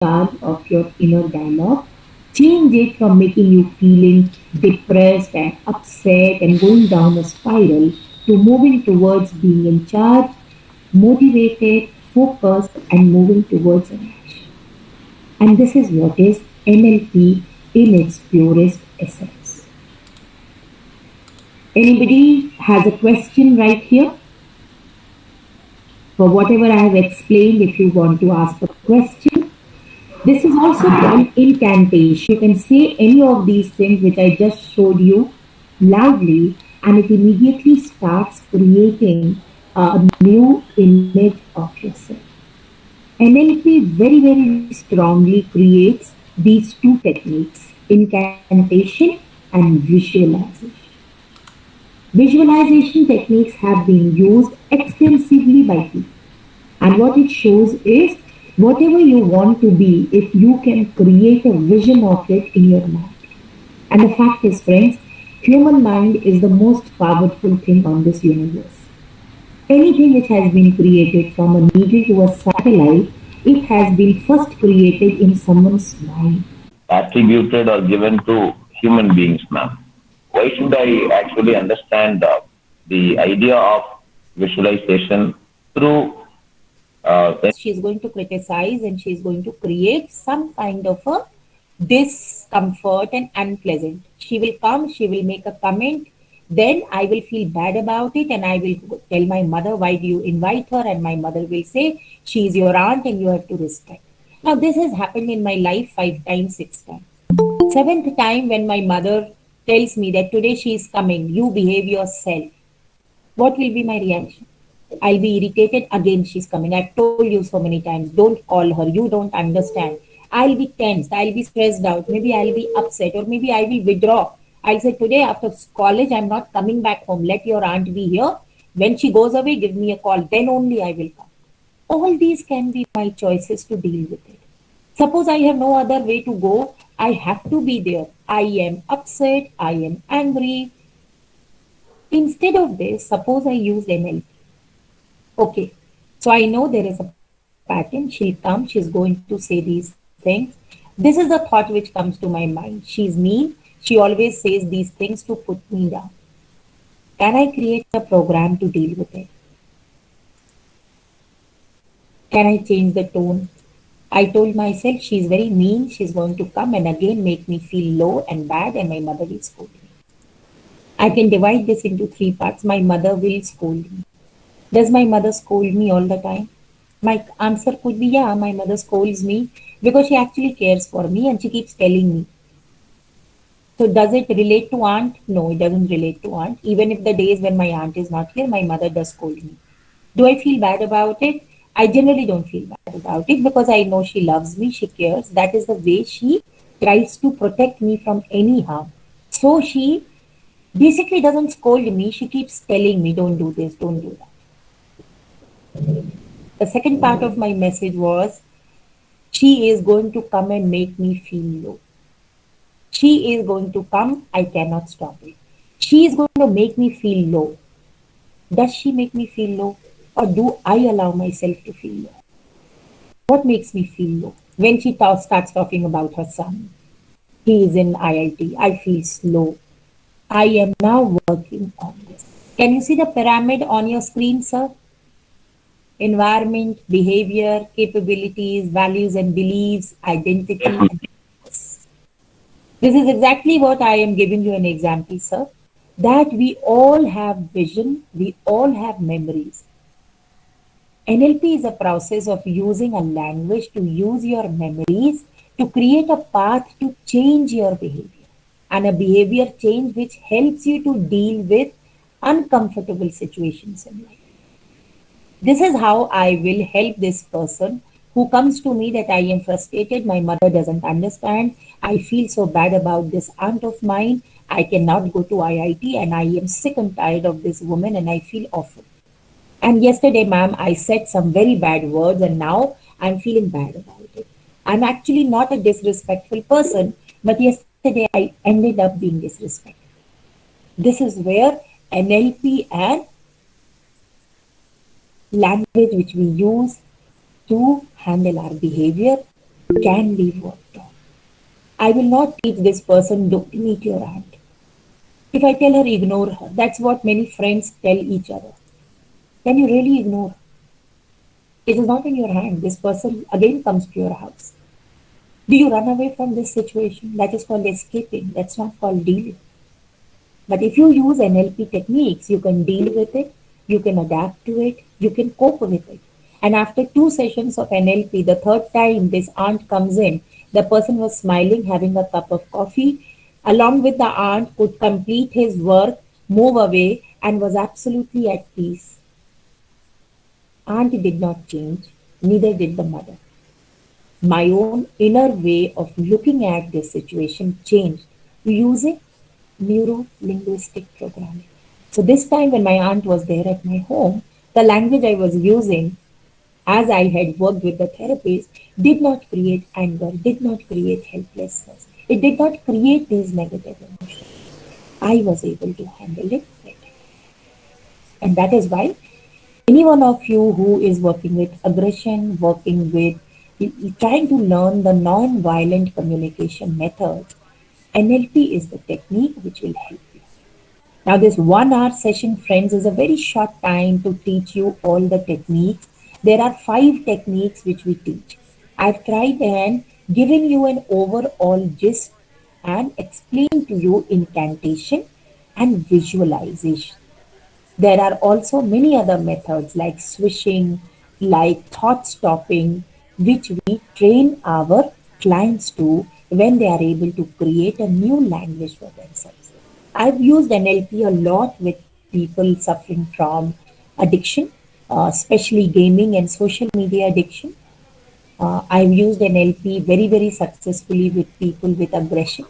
charge of your inner dialogue. Change it from making you feeling depressed and upset and going down a spiral to moving towards being in charge, motivated, focused, and moving towards an action. And this is what is NLP in its purest essence. Anybody has a question right here? For whatever I have explained, if you want to ask a question, this is also called incantation. You can say any of these things which I just showed you loudly, and it immediately starts creating a new image of yourself. NLP very strongly creates these two techniques, incantation and visualization. Visualization techniques have been used extensively by people. And what it shows is whatever you want to be, if you can create a vision of it in your mind. And the fact is, friends, human mind is the most powerful thing on this universe. Anything which has been created from a needle to a satellite, it has been first created in someone's mind. Attributed or given to human beings, ma'am. Why should I actually understand the idea of visualization through She's going to criticize and she's going to create some kind of a discomfort and unpleasant. She will come, she will make a comment, then I will feel bad about it and I will tell my mother, why do you invite her? And my mother will say, she is your aunt and you have to respect. Now, this has happened in my life 5 times, 6 times. Seventh time, when my mother tells me that today she is coming, you behave yourself, what will be my reaction? I'll be irritated. Again, she's coming. I've told you so many times, don't call her. You don't understand. I'll be tensed. I'll be stressed out. Maybe I'll be upset or maybe I will withdraw. I'll say, today after college, I'm not coming back home. Let your aunt be here. When she goes away, give me a call. Then only I will come. All these can be my choices to deal with it. Suppose I have no other way to go. I have to be there. I am upset. I am angry. Instead of this, suppose I use NLP. Okay, so I know there is a pattern. She'll come, she's going to say these things. This is the thought which comes to my mind. She's mean, she always says these things to put me down. Can I create a program to deal with it? Can I change the tone? I told myself she's very mean, she's going to come and again make me feel low and bad, and my mother will scold me. I can divide this into 3 parts. My mother will scold me. Does my mother scold me all the time? My answer could be, yeah, my mother scolds me because she actually cares for me and she keeps telling me. So does it relate to aunt? No, it doesn't relate to aunt. Even if the days when my aunt is not here, my mother does scold me. Do I feel bad about it? I generally don't feel bad about it because I know she loves me, she cares. That is the way she tries to protect me from any harm. So she basically doesn't scold me, she keeps telling me, don't do this, don't do that. The second part of my message was, she is going to come and make me feel low. She is going to come, I cannot stop it. She is going to make me feel low. Does she make me feel low? Or do I allow myself to feel low? What makes me feel low? When she starts talking about her son, he is in IIT, I feel slow. I am now working on this. Can you see the pyramid on your screen, sir? Environment, behavior, capabilities, values and beliefs, identity. And this is exactly what I am giving you an example, sir. That we all have vision, we all have memories. NLP is a process of using a language to use your memories to create a path to change your behavior, and a behavior change which helps you to deal with uncomfortable situations in life. This is how I will help this person who comes to me that I am frustrated, my mother doesn't understand, I feel so bad about this aunt of mine, I cannot go to IIT and I am sick and tired of this woman and I feel awful. And yesterday, ma'am, I said some very bad words and now I'm feeling bad about it. I'm actually not a disrespectful person, but yesterday I ended up being disrespectful. This is where NLP and language which we use to handle our behavior can be worked on. I will not teach this person, don't meet your aunt. If I tell her, ignore her, that's what many friends tell each other. Can you really ignore? It is not in your hand. This person again comes to your house. Do you run away from this situation? That is called escaping. That's not called dealing. But if you use NLP techniques, you can deal with it, you can adapt to it, you can cope with it. And after two sessions of NLP, the third time this aunt comes in, the person was smiling, having a cup of coffee, along with the aunt, could complete his work, move away, and was absolutely at peace. Aunt did not change, neither did the mother. My own inner way of looking at this situation changed using neuro linguistic programming. So, this time when my aunt was there at my home, the language I was using, as I had worked with the therapist, did not create anger, did not create helplessness. It did not create these negative emotions. I was able to handle it better. And that is why any one of you who is working with aggression, working with trying to learn the non-violent communication methods, NLP is the technique which will help you. Now, this 1 hour session, friends, is a very short time to teach you all the techniques. There are 5 techniques which we teach. I've tried and given you an overall gist and explained to you incantation and visualization. There are also many other methods like swishing, like thought stopping, which we train our clients to when they are able to create a new language for themselves. I've used NLP a lot with people suffering from addiction, especially gaming and social media addiction. I've used NLP very, very successfully with people with aggression,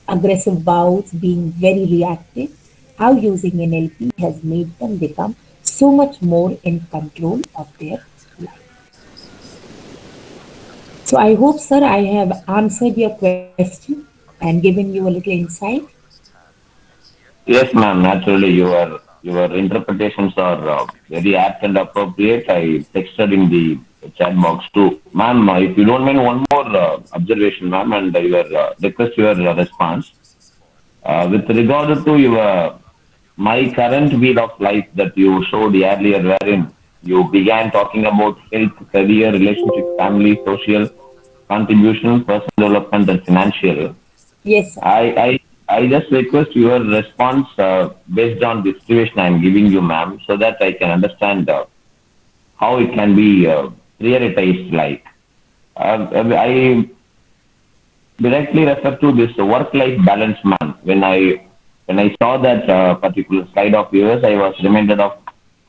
aggressive bouts, being very reactive. How using NLP has made them become so much more in control of their life. So I hope, sir, I have answered your question and given you a little insight. Yes, ma'am. Naturally, your interpretations are very apt and appropriate. I texted in the chat box too, ma'am. If you don't mind, one more observation, ma'am, and your request your response with regard to your my current wheel of life that you showed earlier, wherein you began talking about health, career, relationship, family, social contribution, personal development, and financial. Yes, sir. I I just request your response based on the situation I'm giving you, ma'am, so that I can understand how it can be prioritized. Like I directly refer to this work-life balance, ma'am. When I saw that particular slide of yours, I was reminded of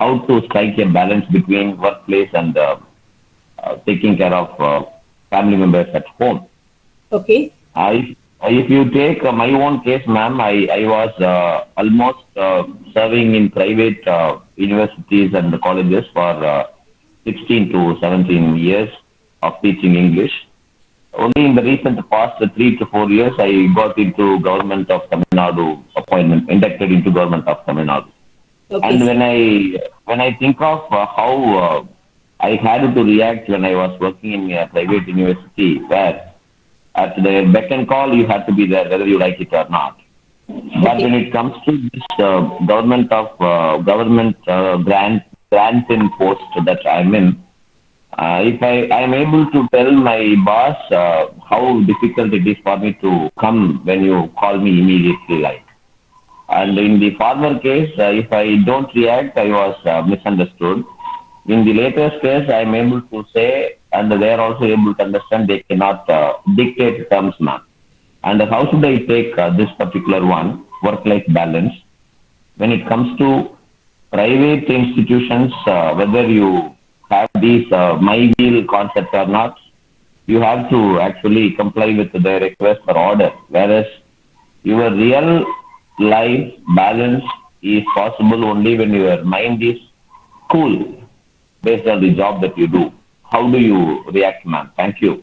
how to strike a balance between workplace and taking care of family members at home. Okay. If you take my own case, ma'am, I was almost serving in private universities and colleges for 16 to 17 years of teaching English. Only in the recent past 3 to 4 years, I got into government of Tamil Nadu appointment, inducted into government of Tamil Nadu. Okay, And sir. when I think of how I had to react when I was working in a private university, where at the beck and call, you have to be there whether you like it or not. But Okay. when it comes to this government grant in post that I'm in, if I am able to tell my boss how difficult it is for me to come when you call me immediately, like. And in the former case, if I don't react, I was misunderstood. In the latest case, I am able to say, and they are also able to understand they cannot dictate terms, ma'am. And how should I take this particular one, work-life balance, when it comes to private institutions, whether you have these my wheel concept or not, you have to actually comply with their request or order. Whereas your real life balance is possible only when your mind is cool based on the job that you do. How do you react, ma'am? Thank you.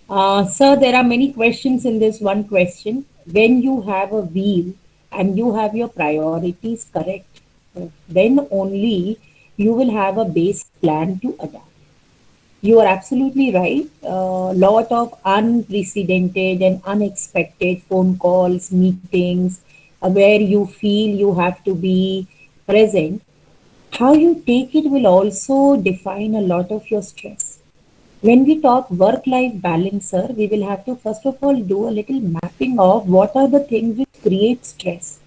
Sir, there are many questions in this one question. When you have a wheel and you have your priorities correct, then only you will have a base plan to adapt. You are absolutely right. A lot of unprecedented and unexpected phone calls, meetings, where you feel you have to be present. How you take it will also define a lot of your stress. When we talk work life balance, sir, we will have to first of all do a little mapping of what are the things which create stress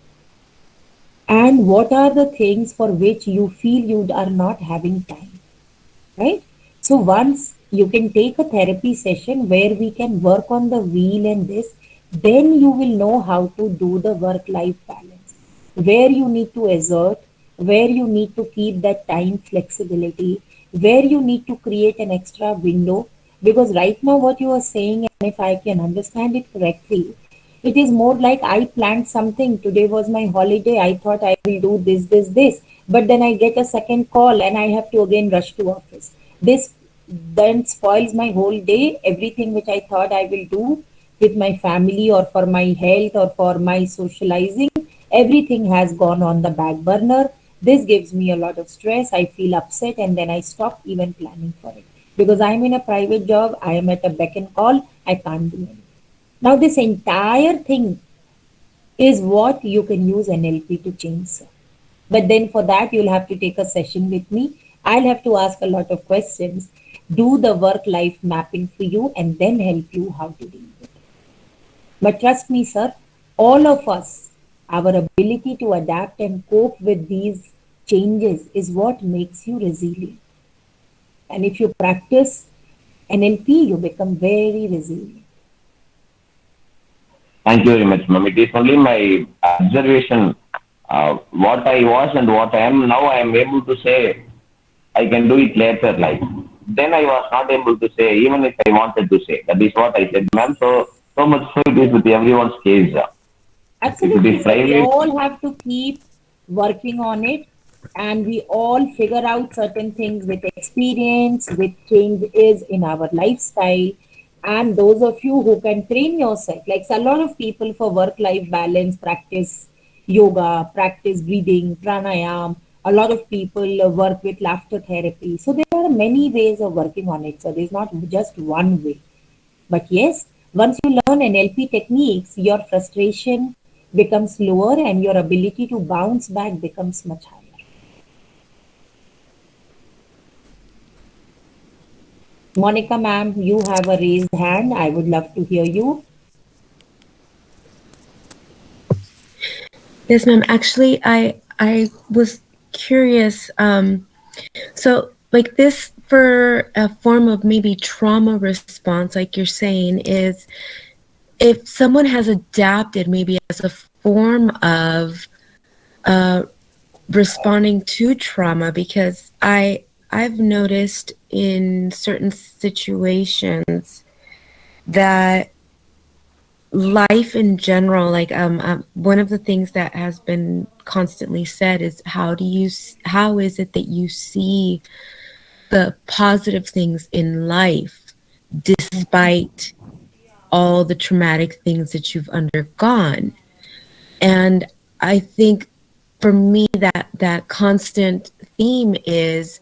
and what are the things for which you feel you are not having time, right? So once you can take a therapy session where we can work on the wheel and this, then you will know how to do the work life balance, where you need to exert, where you need to keep that time flexibility, where you need to create an extra window. Because right now, what you are saying, and if I can understand it correctly, it is more like I planned something. Today was my holiday. I thought I will do this. But then I get a second call and I have to again rush to office. This then spoils my whole day. Everything which I thought I will do with my family or for my health or for my socializing, everything has gone on the back burner. This gives me a lot of stress. I feel upset and then I stop even planning for it. Because I'm in a private job, I am at a beck and call, I can't do anything. Now, this entire thing is what you can use NLP to change, sir. But then for that, you'll have to take a session with me. I'll have to ask a lot of questions, do the work life mapping for you, and then help you how to deal with it. But trust me, sir, all of us, our ability to adapt and cope with these changes is what makes you resilient. And if you practice NLP, you become very resilient. Thank you very much, ma'am. It is only my observation, what I was and what I am now. I am able to say I can do it later. Like then, I was not able to say even if I wanted to say. That is what I said, ma'am. So much so it is with everyone's case. If it Absolutely. is So we private, all have to keep working on it and we all figure out certain things with experience, with changes in our lifestyle. And those of you who can train yourself, like a lot of people for work life balance, practice yoga, practice breathing, pranayam. A lot of people work with laughter therapy. So there are many ways of working on it. So there's not just one way. But yes, once you learn NLP techniques, your frustration becomes lower and your ability to bounce back becomes much higher. Monica, ma'am, you have a raised hand. I would love to hear you. Yes, ma'am. Actually, I was curious. So like this for a form of maybe trauma response, like you're saying, is if someone has adapted maybe as a form of uh, responding to trauma, because I've noticed in certain situations that life in general, like one of the things that has been constantly said is how is it that you see the positive things in life despite all the traumatic things that you've undergone. And I think for me that constant theme is,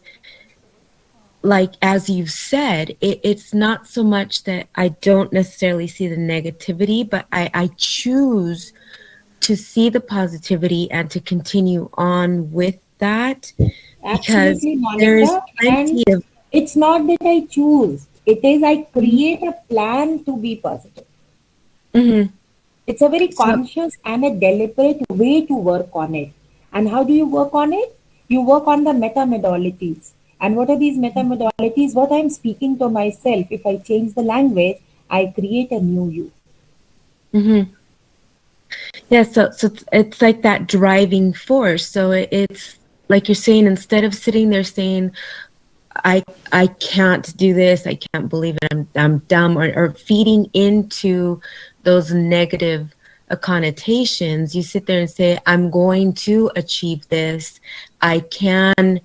like as you've said, it's not so much that I don't necessarily see the negativity, but I choose to see the positivity and to continue on with that, because Absolutely, there is Monica. And plenty of it's not that I choose, it is I create a plan to be positive. Mhm. It's a very So conscious and a deliberate way to work on it. And how do you work on it? You work on the meta modalities. And what are these meta modalities? What I'm speaking to myself, if I change the language, I create a new you. mhm. Yeah, so it's like that driving force. So it's like you're saying, instead of sitting there saying, I can't do this, I can't believe it, I'm dumb, or feeding into those negative connotations, you sit there and say, I'm going to achieve this. I can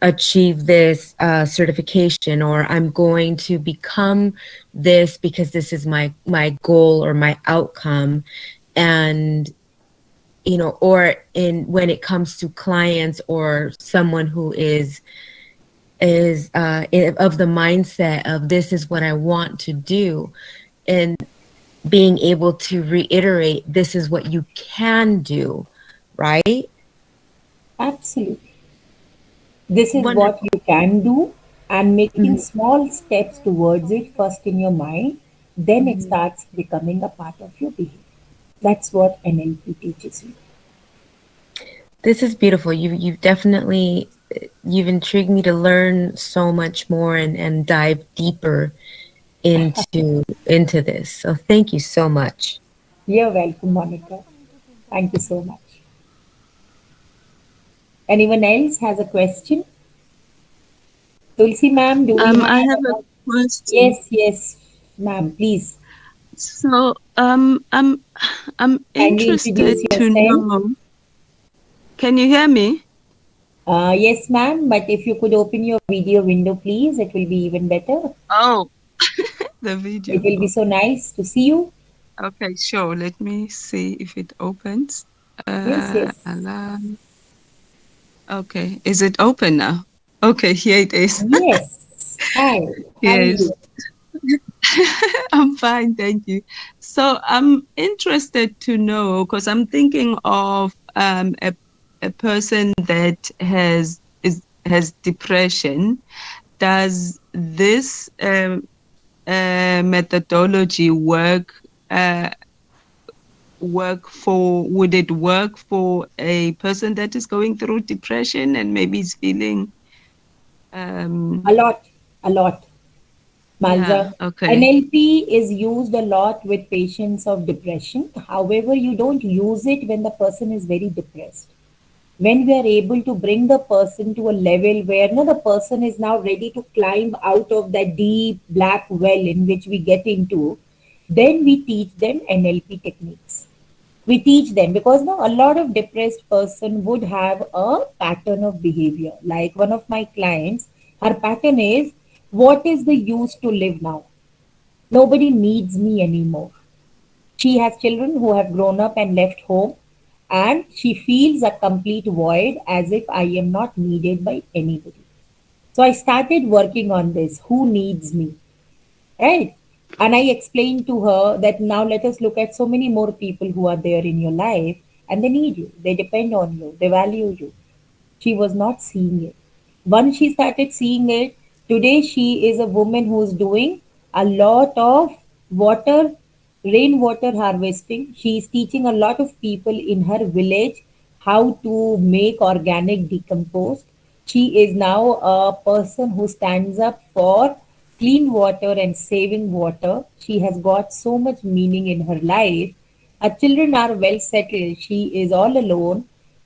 achieve this certification, or I'm going to become this because this is my goal or my outcome. And or in when it comes to clients or someone who is is of the mindset of this is what I want to do, and being able to reiterate this is what you can do, right? Absolutely. This is what Wonderful. you can do, and making Mhm, small steps towards it first in your mind, then it mhm. starts becoming a part of your behavior. That's what NLP teaches you. This is beautiful. You've definitely you've intrigued me to learn so much more and dive deeper into this. So thank you so much. You're welcome, Monica. Thank you so much. Anyone else has a question? Tulsi ma'am, do we I have have a a... question. Yes, yes, ma'am, please. So, I'm Kindly introduce interested to yourself. know. Can you hear me? Yes, ma'am, but if you could open your video window, please, it will be even better. Oh, the It video. will be so nice to see you. Okay, sure. Let me see if it opens. Yes, yes. Alarm. Okay, is it open now? Okay, here it is. Yes. Hi, how are Yes. you? I'm fine, thank you. So I'm interested to know because I'm thinking of a person that has depression. Does this methodology uh, work for? Would it work for a person that is going through depression and maybe is feeling A um lot, a lot. yeah, Malza, okay. NLP is used a lot with patients of depression. However, you don't use it when the person is very depressed. When we are able to bring the person to a level where no, the person is now ready to climb out of that deep black well in which we get into, then we teach them NLP techniques. We teach them because now a lot of depressed person would have a pattern of behavior. Like one of my clients, her pattern is, what is the use to live now? Nobody needs me anymore. She has children who have grown up and left home, and she feels a complete void as if I am not needed by anybody. So I started working on this. Who needs me? Right? And I explained to her that now let us look at so many more people who are there in your life and they need you, they depend on you, they value you. She was not seeing it. Once she started seeing it, today she is a woman who is doing a lot of water, rainwater harvesting. She is teaching a lot of people in her village how to make organic decompost. She is now a person who stands up for clean water and saving water. She has got so much meaning in her life. Her children are well settled. She is all alone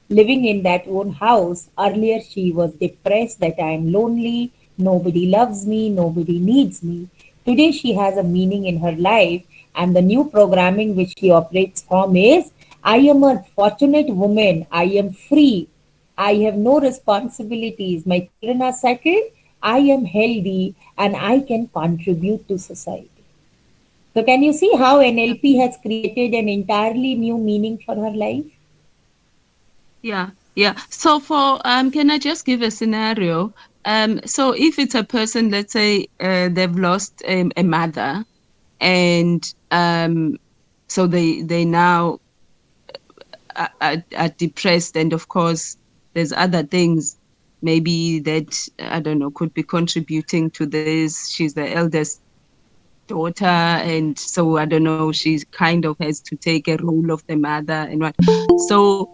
living in that own house. Earlier, she was depressed that I am lonely, nobody loves me, nobody needs me. Today, she has a meaning in her life, and the new programming which she operates from is I am a fortunate woman, I am free, I have no responsibilities, my children are settled, I am healthy, and I can contribute to society. So, can you see how NLP has created an entirely new meaning for her life? Yeah, yeah. So for can I just give a scenario? So if it's a person, let's say they've lost a mother, and so they now are depressed, and of course there's other things maybe that I don't know could be contributing to this. She's the eldest daughter, and so I don't know. She kind of has to take a role of the mother and what. So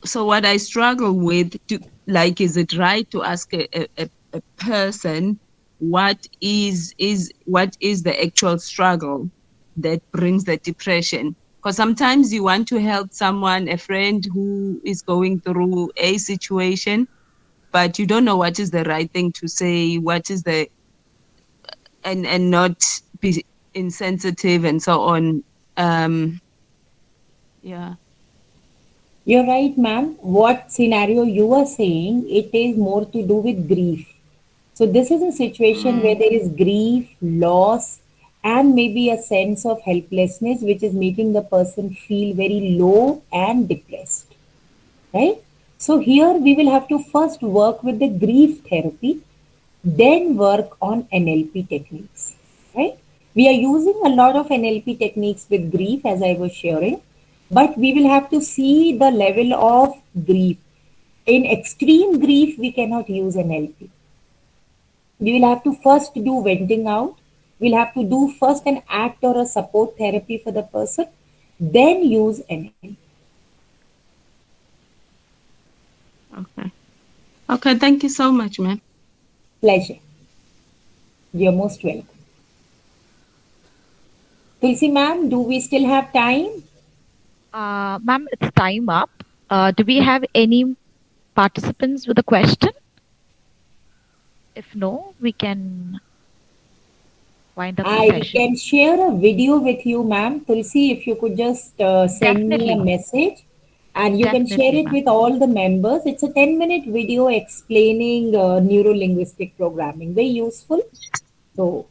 so what I struggle with to like is it right to ask a person what is the actual struggle that brings the depression? Because sometimes you want to help someone, a friend who is going through a situation, but you don't know what is the right thing to say, what is the and not be insensitive and so on. Um yeah. You're right, ma'am. What scenario you are saying, it is more to do with grief. So this is a situation where Mm, there is grief, loss, and maybe a sense of helplessness, which is making the person feel very low and depressed. Right? So here we will have to first work with the grief therapy. then work on NLP techniques, right? We are using a lot of NLP techniques with grief, as I was sharing, but we will have to see the level of grief. In extreme grief, we cannot use NLP. We will have to first do venting out. We'll have to do first an act or a support therapy for the person, then use NLP. Okay. Okay. Thank you so much, ma'am. Pleasure. You're most welcome. Tulsi ma'am, do we still have time? Ma'am, it's time up. Do we have any participants with a question? If no, we can wind up the I session. can share a video with you, ma'am. Tulsi, if you could just send me a Definitely, message and you can share definitely, it ma'am. with all the members. It's a 10-minute video explaining neuro-linguistic programming. Very useful. So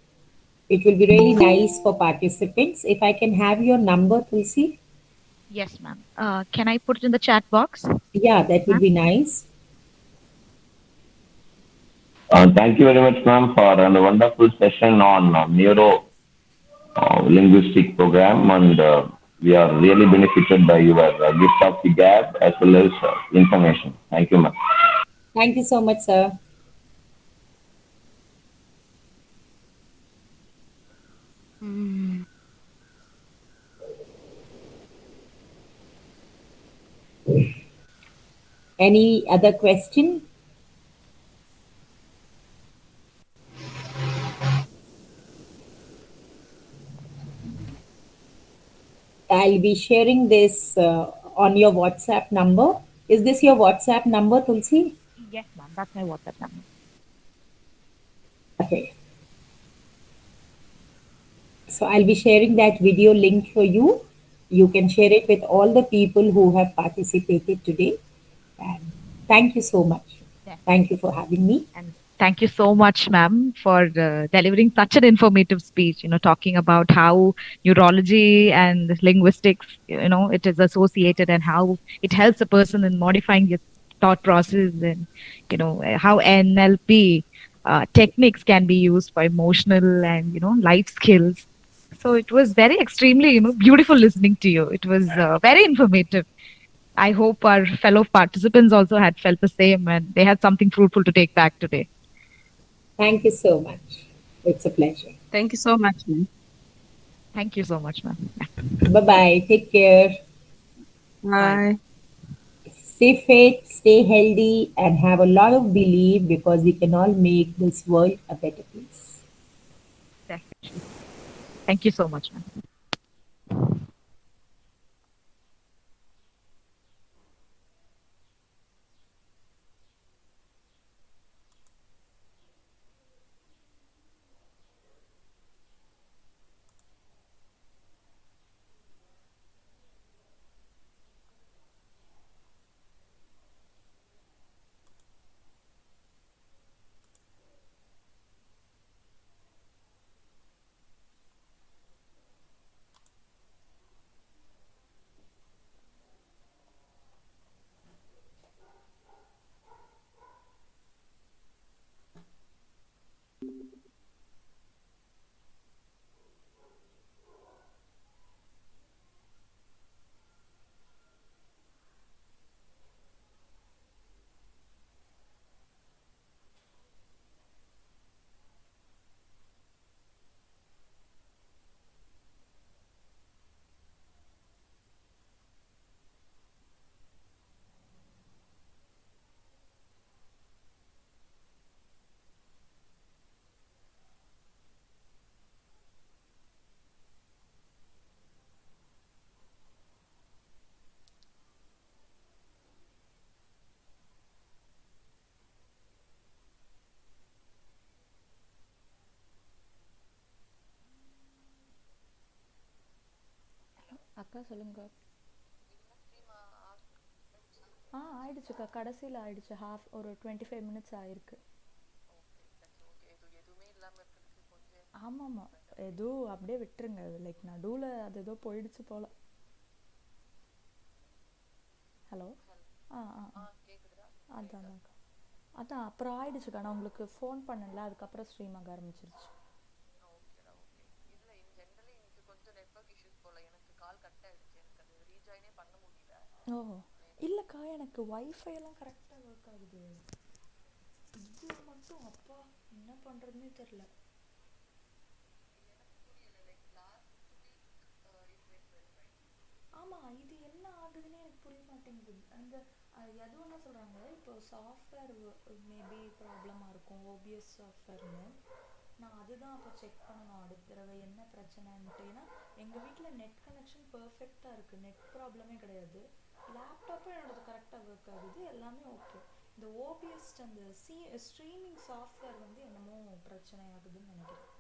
it will be really nice for participants. If I can have your number, Tulsi. Yes, ma'am. Can I put it in the chat box, Yeah, that would ma'am? be nice. Thank you very much, ma'am, for a wonderful session on neuro linguistic program, and we are really benefited by your gift of the gap as well as information. Thank you, ma'am. Thank you so much, sir. Mm. Any other question? I'll be sharing this on your WhatsApp number. Is this your WhatsApp number, Tulsi? Yes, ma'am. That's my WhatsApp number. Okay. So I'll be sharing that video link for you. You can share it with all the people who have participated today. And thank you so much. Thank you for having me. And thank you so much, ma'am, for delivering such an informative speech, talking about how neurology and linguistics, it is associated and how it helps a person in modifying your thought process and, how NLP techniques can be used for emotional and, life skills. So it was very extremely, beautiful listening to you. It was very informative. I hope our fellow participants also had felt the same and they had something fruitful to take back today. Thank you so much. It's a pleasure. Thank you so much, ma'am. Thank you so much, ma'am. Bye bye. Take care. Bye. Bye. Stay fit, stay healthy, and have a lot of belief because we can all make this world a better place. Definitely. Thank you so much, ma'am. அக்கா சொல்லுங்க. ஆயிடுச்சுக்கா, கடைசியில் ஆயிடுச்சு. ஒரு 25 minutes ஆயிருக்கு. ஆமாம்மா, ஏதோ அப்படியே விட்டுருங்க. லைக் நடுவில் அது ஏதோ போயிடுச்சு போல். ஹலோ. ஆ ஆ ஆ அதான்க்கா. அதான் அப்புறம் ஆயிடுச்சுக்கா, நான் உங்களுக்கு ஃபோன் பண்ணல, அதுக்கப்புறம் ஸ்ட்ரீம் ஆக ஆரம்பிச்சிருச்சு. ஓகேடா ஓகே. இதில் இன் ஜென்ரலி இன்னைக்கு கொஞ்சம் நெட்ஒர்க் இஷ்யூஸ் போல், எனக்கு கால் கட் ஆகிடுச்சு, எனக்கு அது ரீஜாயினே பண்ண முடியல. ஓ இல்லைக்கா, எனக்கு வைஃபை எல்லாம் கரெக்டாக ஒர்க் ஆகுது. இது மட்டும் அப்பா என்ன பண்ணுறதுனே தெரில. எனக்கு புரியல, like last week it went well right. ஆமாம், இது என்ன ஆகுதுன்னே எனக்கு புரிய மாட்டேங்குது. அந்த எது ஒன்றா சொல்கிறாங்க, இப்போ சாஃப்ட்வேர் மேபி ப்ராப்ளமாக இருக்கும், ஓபிஎஸ் சாஃப்ட்வேர்னு. நான் அதுதான் அப்போ செக் பண்ணணும் அடுத்த தடவை என்ன பிரச்சனைன்ட்டு. ஏன்னா எங்கள் வீட்டில் நெட் கனெக்ஷன் பர்ஃபெக்டாக இருக்குது, நெட் ப்ராப்ளமே கிடையாது. லேப்டாப்பும் என்னோடது கரெக்டாக ஒர்க் ஆகுது, எல்லாமே ஓகே. இந்த ஓபிஎஸ் அந்த ஸ்ட்ரீமிங் சாஃப்ட்வேர் வந்து என்னமோ பிரச்சனை ஆகுதுன்னு நினைக்கிறேன்.